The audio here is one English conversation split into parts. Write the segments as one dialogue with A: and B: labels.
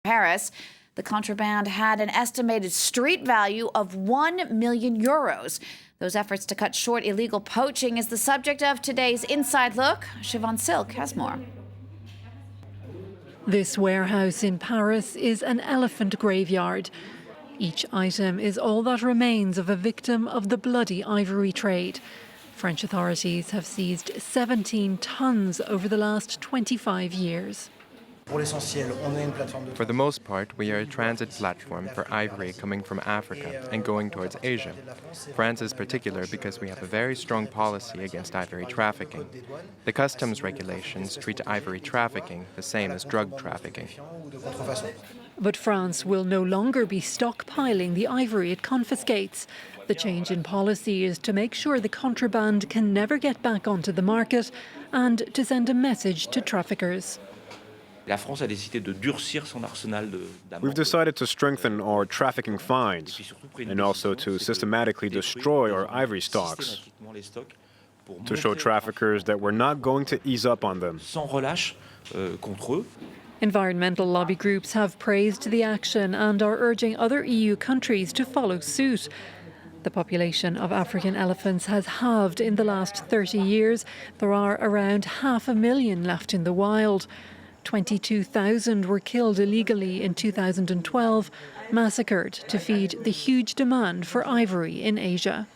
A: Paris. The contraband had an estimated street value of €1 million. Those efforts to cut short illegal poaching is the subject of today's Inside Look. Siobhan Silk has more.
B: This warehouse in Paris is an elephant graveyard. Each item is all that remains of a victim of the bloody ivory trade. French authorities have seized 17 tons over the last 25 years.
C: For the most part, we are a transit platform for ivory coming from Africa and going towards Asia. France is particular because we have a very strong policy against ivory trafficking. The customs regulations treat ivory trafficking the same as drug trafficking.
B: But France will no longer be stockpiling the ivory it confiscates. The change in policy is to make sure the contraband can never get back onto the market and to send a message to traffickers.
D: We've decided to strengthen our trafficking fines and also to systematically destroy our ivory stocks, to show traffickers that we're not going to ease up on them.
B: Environmental lobby groups have praised the action and are urging other EU countries to follow suit. The population of African elephants has halved in the last 30 years. There are around 500,000 left in the wild. 22,000 were killed illegally in 2012, massacred to feed the huge demand for ivory in Asia.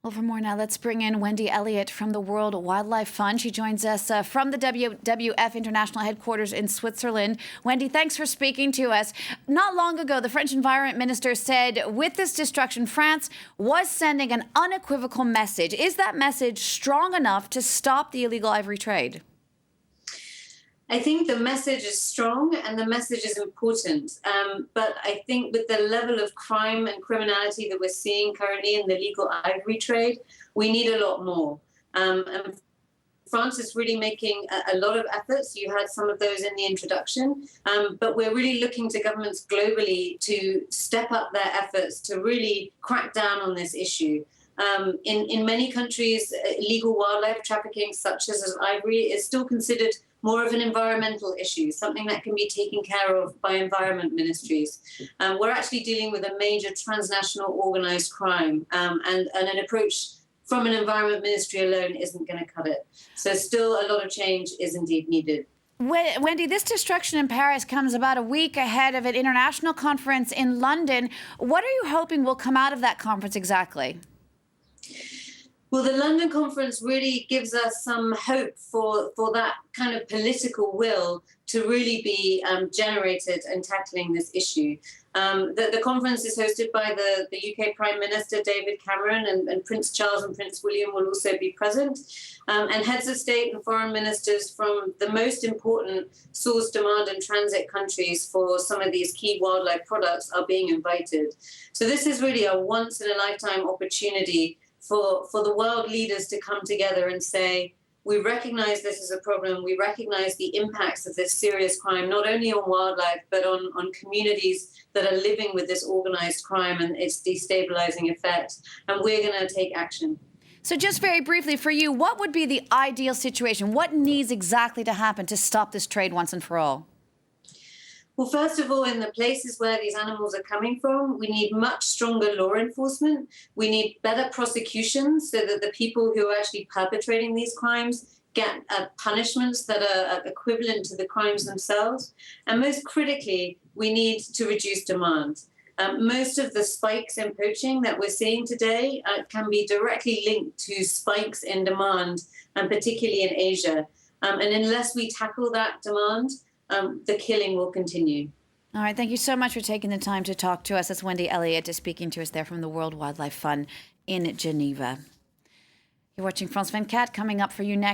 A: Well, for more now, let's bring in Wendy Elliott from the World Wildlife Fund. She joins us from the WWF International Headquarters in Switzerland. Wendy, thanks for speaking to us. Not long ago, the French Environment Minister said with this destruction, France was sending an unequivocal message. Is that message strong enough to stop the illegal ivory trade?
E: I think the message is strong and the message is important. But I think with the level of crime and criminality that we're seeing currently in the legal ivory trade, we need a lot more. And France is really making a lot of efforts. You had some of those in the introduction. But we're really looking to governments globally to step up their efforts to really crack down on this issue. In many countries, illegal wildlife trafficking, such as ivory, is still considered more of an environmental issue, something that can be taken care of by environment ministries. We're actually dealing with a major transnational organized crime, and an approach from an environment ministry alone isn't going to cut it. So still a lot of change is indeed needed.
A: Wendy, this destruction in Paris comes about a week ahead of an international conference in London. What are you hoping will come out of that conference exactly?
E: Well, the London conference really gives us some hope for that kind of political will to really be generated in tackling this issue. The conference is hosted by the UK Prime Minister, David Cameron, and Prince Charles and Prince William will also be present. And heads of state and foreign ministers from the most important source, demand and transit countries for some of these key wildlife products are being invited. So this is really a once-in-a-lifetime opportunity for the world leaders to come together and say, we recognize this is a problem, we recognize the impacts of this serious crime, not only on wildlife, but on communities that are living with this organized crime and its destabilizing effect, and we're going to take action.
A: So just very briefly for you, what would be the ideal situation? What needs exactly to happen to stop this trade once and for all?
E: Well, first of all, in the places where these animals are coming from, we need much stronger law enforcement. We need better prosecutions so that the people who are actually perpetrating these crimes get punishments that are equivalent to the crimes themselves. And most critically, we need to reduce demand. Most of the spikes in poaching that we're seeing today can be directly linked to spikes in demand, and particularly in Asia. And unless we tackle that demand, the killing will continue.
A: All right. Thank you so much for taking the time to talk to us. That's Wendy Elliott speaking to us there from the World Wildlife Fund in Geneva. You're watching France 24 coming up for you next.